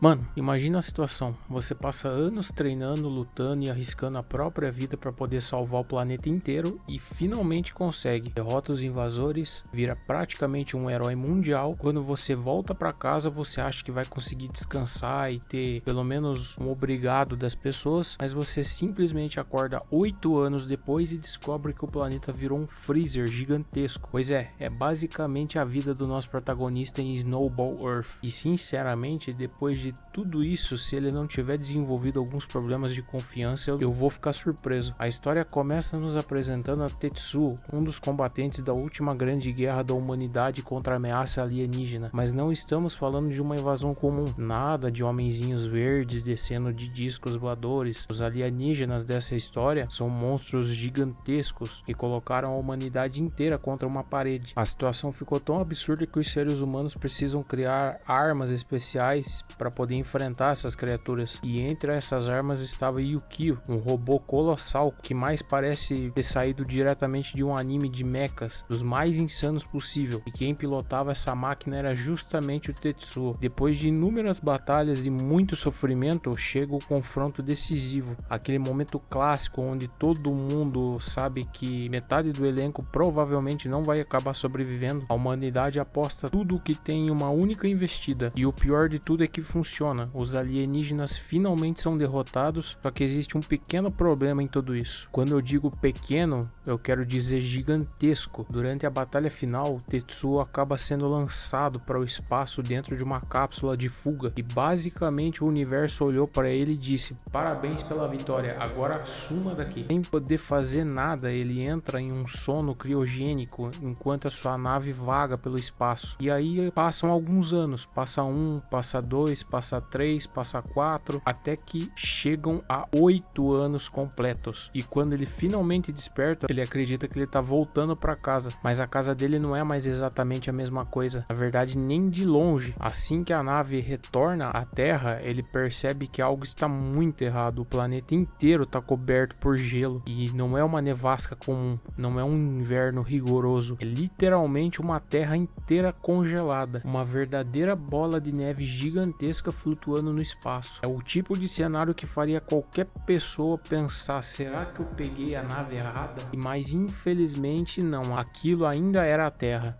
Mano, imagina a situação, você passa anos treinando, lutando e arriscando a própria vida para poder salvar o planeta inteiro e finalmente consegue. Derrota os invasores, vira praticamente um herói mundial. Quando você volta para casa, você acha que vai conseguir descansar e ter pelo menos um obrigado das pessoas, mas você simplesmente acorda 8 anos depois e descobre que o planeta virou um freezer gigantesco. Pois é basicamente a vida do nosso protagonista em Snowball Earth. E sinceramente, depois de tudo isso, se ele não tiver desenvolvido alguns problemas de confiança, eu vou ficar surpreso. A história começa nos apresentando a Tetsuo, um dos combatentes da última grande guerra da humanidade contra a ameaça alienígena. Mas não estamos falando de uma invasão comum, nada de homenzinhos verdes descendo de discos voadores. Os alienígenas dessa história são monstros gigantescos que colocaram a humanidade inteira contra uma parede. A situação ficou tão absurda que os seres humanos precisam criar armas especiais para poder enfrentar essas criaturas. E entre essas armas estava Yukio, um robô colossal que mais parece ter saído diretamente de um anime de mechas, dos mais insanos possível. E quem pilotava essa máquina era justamente o Tetsuo. Depois de inúmeras batalhas e muito sofrimento, chega o confronto decisivo. Aquele momento clássico onde todo mundo sabe que metade do elenco provavelmente não vai acabar sobrevivendo. A humanidade aposta tudo o que tem em uma única investida. E o pior de tudo é que funciona. Os alienígenas finalmente são derrotados, só que existe um pequeno problema em tudo isso. Quando eu digo pequeno, eu quero dizer gigantesco. Durante a batalha final, Tetsuo acaba sendo lançado para o espaço dentro de uma cápsula de fuga e basicamente o universo olhou para ele e disse: "Parabéns pela vitória, agora suma daqui." Sem poder fazer nada, ele entra em um sono criogênico enquanto a sua nave vaga pelo espaço. E aí passam alguns anos, passa 1, passa 2, passa 3, passa 4, até que chegam a 8 anos completos. E quando ele finalmente desperta, ele acredita que ele tá voltando para casa, mas a casa dele não é mais exatamente a mesma coisa, na verdade nem de longe. Assim que a nave retorna à Terra, ele percebe que algo está muito errado. O planeta inteiro está coberto por gelo e não é uma nevasca comum, não é um inverno rigoroso, é literalmente uma terra inteira congelada, uma verdadeira bola de neve gigantesca flutuando no espaço. É o tipo de cenário que faria qualquer pessoa pensar: será que eu peguei a nave errada? Mas infelizmente não, aquilo ainda era a Terra,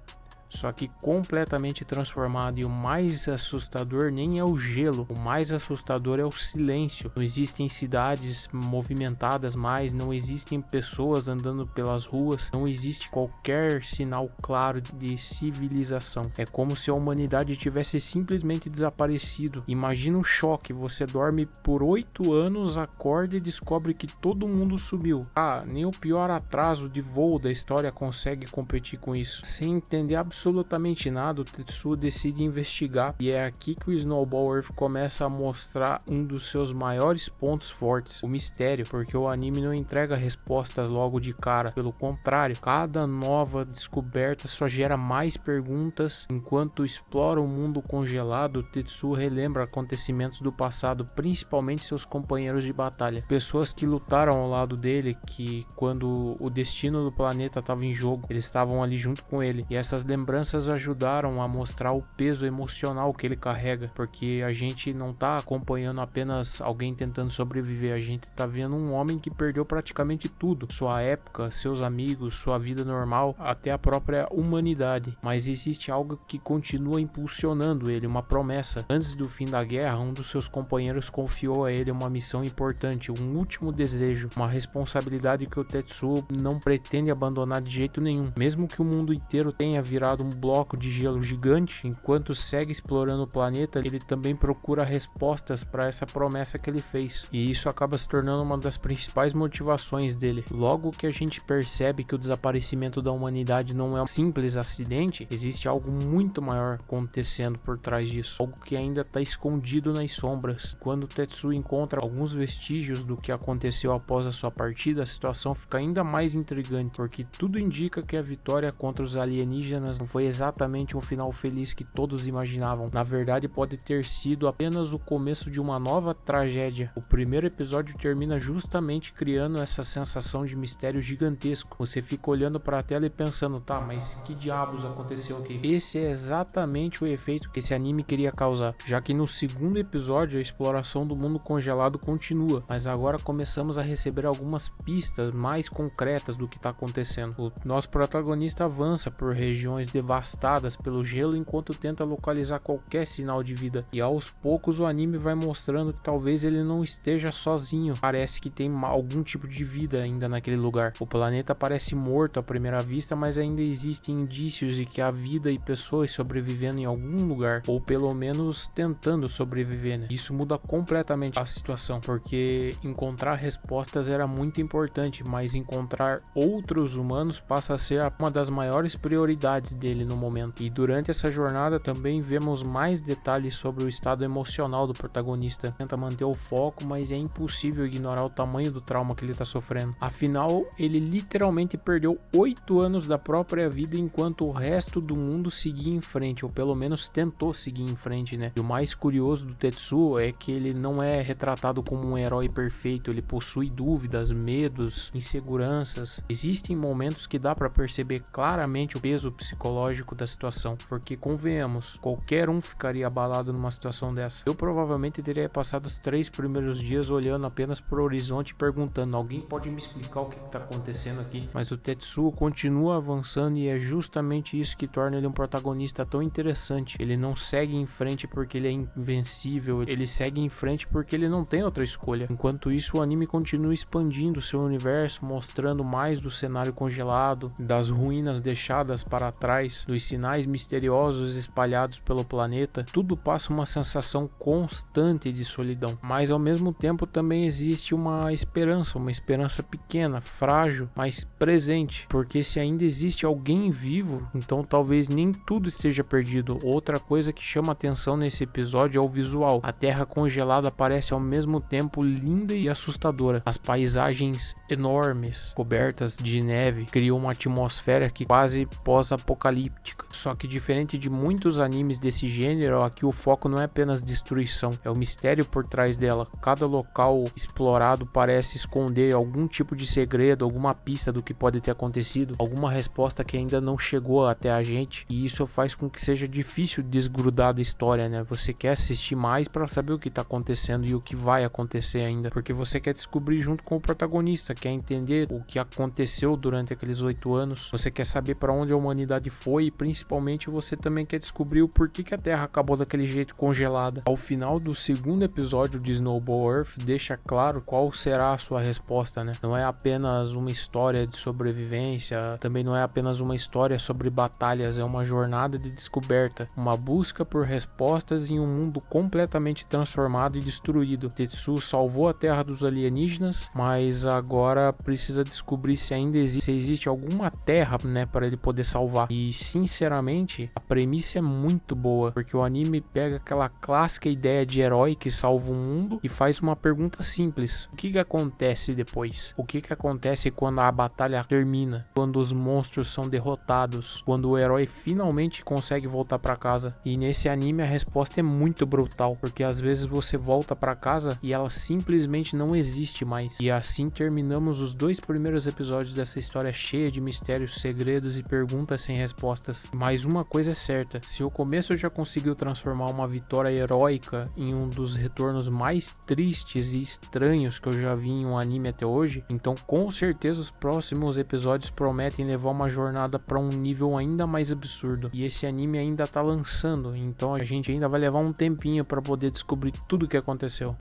só que completamente transformado. E o mais assustador nem é o gelo, o mais assustador é o silêncio. Não existem cidades movimentadas mais, não existem pessoas andando pelas ruas, não existe qualquer sinal claro de civilização. É como se a humanidade tivesse simplesmente desaparecido. Imagina o choque: você dorme por 8 anos, acorda e descobre que todo mundo sumiu. Nem o pior atraso de voo da história consegue competir com isso. Sem entender absolutamente nada, o Tetsuo decide investigar, e é aqui que o Snowball Earth começa a mostrar um dos seus maiores pontos fortes: o mistério, porque o anime não entrega respostas logo de cara, pelo contrário, cada nova descoberta só gera mais perguntas. Enquanto explora o mundo congelado, o Tetsuo relembra acontecimentos do passado, principalmente seus companheiros de batalha, pessoas que lutaram ao lado dele, que quando o destino do planeta estava em jogo, eles estavam ali junto com ele, e essas lembranças ajudaram a mostrar o peso emocional que ele carrega, porque a gente não tá acompanhando apenas alguém tentando sobreviver, a gente tá vendo um homem que perdeu praticamente tudo: sua época, seus amigos, sua vida normal, até a própria humanidade. Mas existe algo que continua impulsionando ele, uma promessa. Antes do fim da guerra, um dos seus companheiros confiou a ele uma missão importante, um último desejo, uma responsabilidade que o Tetsuo não pretende abandonar de jeito nenhum. Mesmo que o mundo inteiro tenha virado um bloco de gelo gigante, enquanto segue explorando o planeta, ele também procura respostas para essa promessa que ele fez, e isso acaba se tornando uma das principais motivações dele. Logo que a gente percebe que o desaparecimento da humanidade não é um simples acidente, existe algo muito maior acontecendo por trás disso, algo que ainda está escondido nas sombras. Quando Tetsuo encontra alguns vestígios do que aconteceu após a sua partida, a situação fica ainda mais intrigante, porque tudo indica que a vitória contra os alienígenas não foi exatamente um final feliz que todos imaginavam. Na verdade, pode ter sido apenas o começo de uma nova tragédia. O primeiro episódio termina justamente criando essa sensação de mistério gigantesco. Você fica olhando para a tela e pensando, tá, mas que diabos aconteceu aqui? Esse é exatamente o efeito que esse anime queria causar, já que no segundo episódio a exploração do mundo congelado continua, mas agora começamos a receber algumas pistas mais concretas do que está acontecendo. O nosso protagonista avança por regiões devastadas pelo gelo enquanto tenta localizar qualquer sinal de vida, e aos poucos o anime vai mostrando que talvez ele não esteja sozinho. Parece que tem algum tipo de vida ainda naquele lugar. O planeta parece morto à primeira vista, mas ainda existem indícios de que há vida e pessoas sobrevivendo em algum lugar, ou pelo menos tentando sobreviver, né? Isso muda completamente a situação, porque encontrar respostas era muito importante, mas encontrar outros humanos passa a ser uma das maiores prioridades dele no momento. E durante essa jornada também vemos mais detalhes sobre o estado emocional do protagonista. Tenta manter o foco, mas é impossível ignorar o tamanho do trauma que ele está sofrendo. Afinal, ele literalmente perdeu 8 anos da própria vida enquanto o resto do mundo seguia em frente, ou pelo menos tentou seguir em frente, né? E o mais curioso do Tetsuo é que ele não é retratado como um herói perfeito, ele possui dúvidas, medos, inseguranças. Existem momentos que dá para perceber claramente o peso psicológico da situação, porque convenhamos, qualquer um ficaria abalado numa situação dessa. Eu provavelmente teria passado os 3 primeiros dias olhando apenas pro horizonte e perguntando, alguém pode me explicar o que está acontecendo aqui? Mas o Tetsuo continua avançando e é justamente isso que torna ele um protagonista tão interessante. Ele não segue em frente porque ele é invencível, ele segue em frente porque ele não tem outra escolha. Enquanto isso, o anime continua expandindo seu universo, mostrando mais do cenário congelado, das ruínas deixadas para trás, dos sinais misteriosos espalhados pelo planeta. Tudo passa uma sensação constante de solidão, mas ao mesmo tempo também existe uma esperança pequena, frágil, mas presente, porque se ainda existe alguém vivo, então talvez nem tudo esteja perdido. Outra coisa que chama atenção nesse episódio é o visual. A terra congelada parece ao mesmo tempo linda e assustadora. As paisagens enormes, cobertas de neve, criam uma atmosfera que quase pós-apocalíptica. Só que diferente de muitos animes desse gênero, aqui o foco não é apenas destruição, é o mistério por trás dela. Cada local explorado parece esconder algum tipo de segredo, alguma pista do que pode ter acontecido, alguma resposta que ainda não chegou até a gente, e isso faz com que seja difícil desgrudar da história, né? Você quer assistir mais para saber o que tá acontecendo e o que vai acontecer ainda, porque você quer descobrir junto com o protagonista, quer entender o que aconteceu durante aqueles 8 anos, você quer saber para onde a humanidade foi e principalmente você também quer descobrir o porquê que a Terra acabou daquele jeito congelada. Ao final do segundo episódio de Snowball Earth deixa claro qual será a sua resposta, né? Não é apenas uma história de sobrevivência, também não é apenas uma história sobre batalhas, é uma jornada de descoberta, uma busca por respostas em um mundo completamente transformado e destruído. Tetsuo salvou a Terra dos alienígenas, mas agora precisa descobrir se ainda existe alguma Terra, né, para ele poder salvar. E sinceramente, a premissa é muito boa, porque o anime pega aquela clássica ideia de herói que salva o mundo e faz uma pergunta simples: o que acontece depois? O que acontece quando a batalha termina? Quando os monstros são derrotados? Quando o herói finalmente consegue voltar para casa? E nesse anime a resposta é muito brutal, porque às vezes você volta para casa e ela simplesmente não existe mais. E assim terminamos os 2 primeiros episódios dessa história cheia de mistérios, segredos e perguntas sem respostas. Mas uma coisa é certa, se o começo já conseguiu transformar uma vitória heróica em um dos retornos mais tristes e estranhos que eu já vi em um anime até hoje, então com certeza os próximos episódios prometem levar uma jornada para um nível ainda mais absurdo. E esse anime ainda tá lançando, então a gente ainda vai levar um tempinho para poder descobrir tudo o que aconteceu.